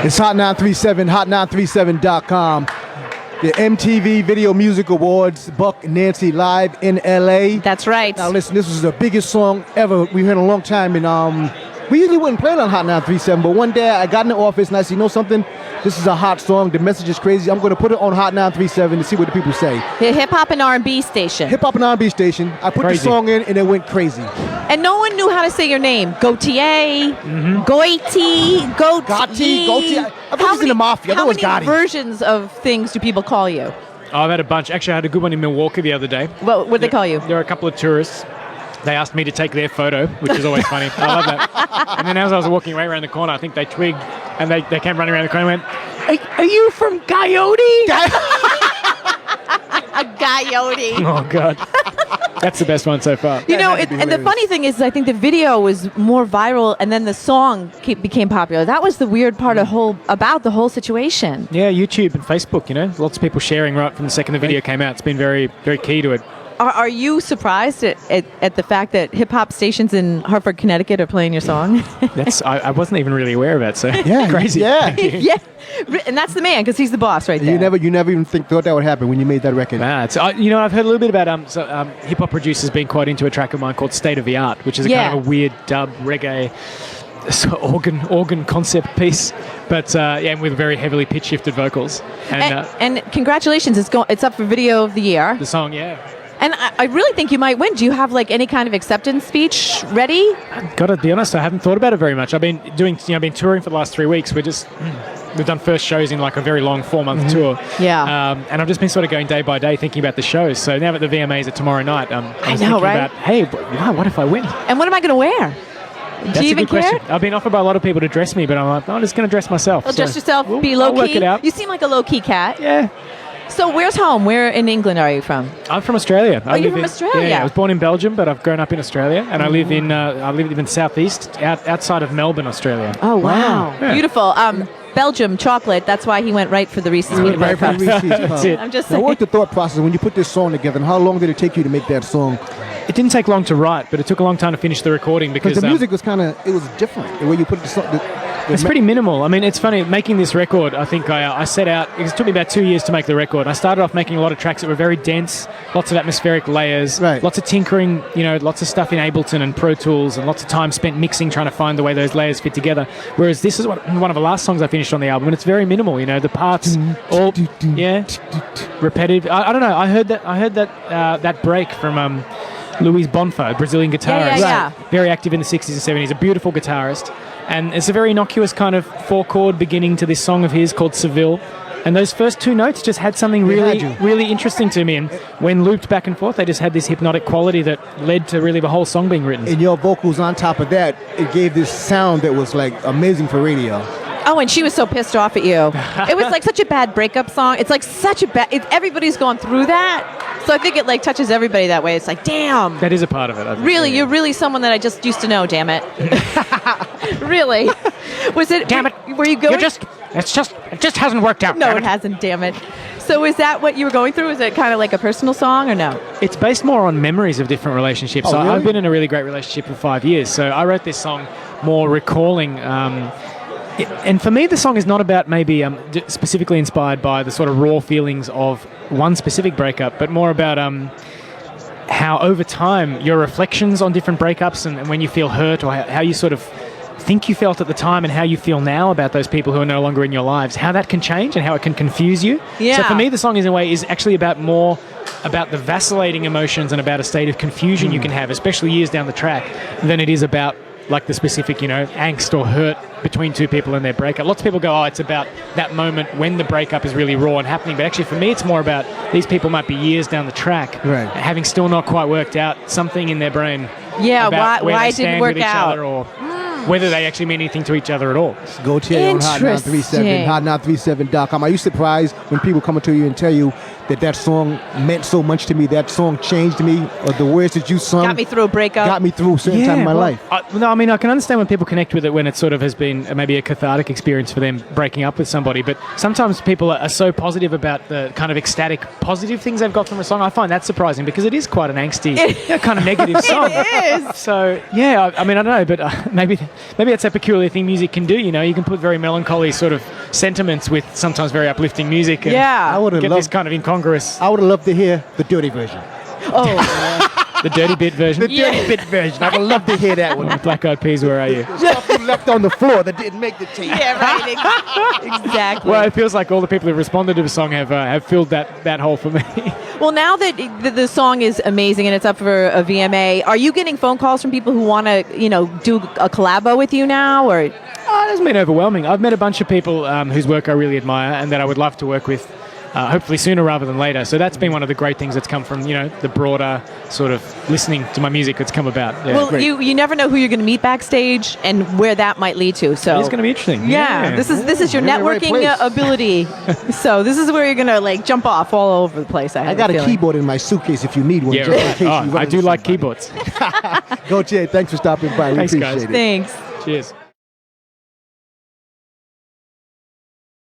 It's Hot 937, hot937.com. The MTV Video Music Awards, Buck and Nancy live in LA. That's right. Now listen, this was the biggest song ever we heard in a long time, and we usually wouldn't play it on Hot 937, but one day I got in the office and I said, you know something? This is a hot song. The message is crazy. I'm going to put it on Hot 937 to see what the people say. The hip-hop and R&B station. Hip-hop and R&B station. I put the song in and it went crazy. And no one knew how to say your name. Gotye, Gotye. Gotye. I thought it was in the Mafia. I thought it was Gotti. How many versions of things do people call you? Oh, I've had a bunch. Actually, I had a good one in Milwaukee the other day. What did they call you? There were a couple of tourists. They asked me to take their photo, which is always funny. I love that. And then as I was walking away around the corner, I think they twigged and they came running around the corner and went, are you from Gotye? A Gotye. Oh, God. That's the best one so far. You know, and the funny thing is, I think the video was more viral, and then the song became popular. That was the weird part about the whole situation. Yeah, YouTube and Facebook, you know, lots of people sharing right from the second the video came out. It's been very, very key to it. Are you surprised at the fact that hip-hop stations in Hartford, Connecticut are playing your song? I wasn't even really aware of that, so yeah, crazy. Yeah. Yeah, and that's the man, because he's the boss right there. You never even thought that would happen when you made that record. Nah, you know, I've heard a little bit about hip-hop producers being quite into a track of mine called State of the Art, which is a kind of a weird dub reggae organ concept piece, but and with very heavily pitch-shifted vocals. And congratulations, it's up for Video of the Year. The song, yeah. And I really think you might win. Do you have like any kind of acceptance speech ready? I've got to be honest, I haven't thought about it very much. I've been been touring for the last 3 weeks. We've done first shows in like a very long 4-month tour. Yeah. And I've just been sort of going day by day thinking about the shows. So now that the VMAs are tomorrow night, I was thinking about, hey, what if I win? And what am I going to wear? Do you even care? Question. I've been offered by a lot of people to dress me, but I'm like, no, I'm just going to dress myself. Well, dress yourself, be low-key. I'll work it out. You seem like a low-key cat. Yeah. So where's home? Where in England are you from? I'm from Australia. You're from Australia? Yeah, I was born in Belgium, but I've grown up in Australia, and I live in southeast, outside of Melbourne, Australia. Oh, wow. Yeah. Beautiful. Belgium chocolate, that's why he went right for the Reese's peanut butter cups. That's it. I'm just saying. Now, what's the thought process when you put this song together, and how long did it take you to make that song? It didn't take long to write, but it took a long time to finish the recording because the music was it was different. The way you put the song. It's pretty minimal. I mean, it's funny, making this record, I think I set out, it took me about 2 years to make the record. I started off making a lot of tracks that were very dense, lots of atmospheric layers, lots of tinkering, you know, lots of stuff in Ableton and Pro Tools, and lots of time spent mixing, trying to find the way those layers fit together. Whereas this is one of the last songs I finished on the album, and it's very minimal, you know, the parts all, repetitive. I don't know, I heard that break from Luis Bonfa, a Brazilian guitarist. Yeah. Very active in the 60s and 70s, a beautiful guitarist. And it's a very innocuous kind of 4-chord beginning to this song of his called Seville. And those first 2 notes just had something really interesting to me. And when looped back and forth, they just had this hypnotic quality that led to really the whole song being written. And your vocals on top of that, it gave this sound that was like amazing for radio. Oh, and she was so pissed off at you. It was like such a bad breakup song. It's like such a bad... everybody's gone through that. So I think it like touches everybody that way. It's like, damn. That is a part of it. Really, you're really someone that I just used to know, damn it. Really. Was it... Damn it. Were you going... It just hasn't worked out. No, it hasn't, damn it. So is that what you were going through? Is it kind of like a personal song or no? It's based more on memories of different relationships. Oh, really? I've been in a really great relationship for 5 years. So I wrote this song more recalling... and for me, the song is not about maybe specifically inspired by the sort of raw feelings of one specific breakup, but more about how over time your reflections on different breakups and when you feel hurt, or how you sort of think you felt at the time and how you feel now about those people who are no longer in your lives, how that can change and how it can confuse you. Yeah. So for me, the song is in a way is actually more about the vacillating emotions and about a state of confusion you can have, especially years down the track, than it is about like the specific, you know, angst or hurt between 2 people in their breakup. Lots of people go, it's about that moment when the breakup is really raw and happening. But actually, for me, it's more about these people might be years down the track, having still not quite worked out something in their brain. Yeah, about why it didn't work out. Or whether they actually mean anything to each other at all. Gotye on Hot 937, hot937.com. Are you surprised when people come up to you and tell you that song meant so much to me, that song changed me, or the words that you sung got me through a breakup, got me through a certain time in my life? I mean, I can understand when people connect with it when it sort of has been maybe a cathartic experience for them breaking up with somebody, but sometimes people are so positive about the kind of ecstatic positive things they've got from a song. I find that surprising because it is quite an angsty kind of negative song. It is. So yeah, I mean, I don't know, but maybe maybe that's a peculiar thing music can do. You know, you can put very melancholy sort of sentiments with sometimes very uplifting music. And Yeah. I would have get loved this kind of incongruous. I would have loved to hear the dirty version. Oh, The dirty bit version. The dirty bit version. I would love to hear that one. Black Eyed Peas, where are you? The stuff you left on the floor that didn't make the tape. yeah, right. Exactly. Well, it feels like all the people who responded to the song have filled that hole for me. Well, now that the song is amazing and it's up for a VMA, are you getting phone calls from people who want to, do a collabo with you now, or? It hasn't been overwhelming. I've met a bunch of people whose work I really admire and that I would love to work with, hopefully sooner rather than later. So that's been one of the great things that's come from, the broader sort of listening to my music that's come about. Yeah. Well, you never know who you're going to meet backstage and where that might lead to. So it's going to be interesting. Yeah, this is your You're in the right networking place. ability. So this is where you're going to jump off all over the place. I got a keyboard in my suitcase if you need one. Yeah, just in right. case you run I do into like somebody. keyboards. Gotye, thanks for stopping by. We Thanks, appreciate guys. it. Thanks. Cheers.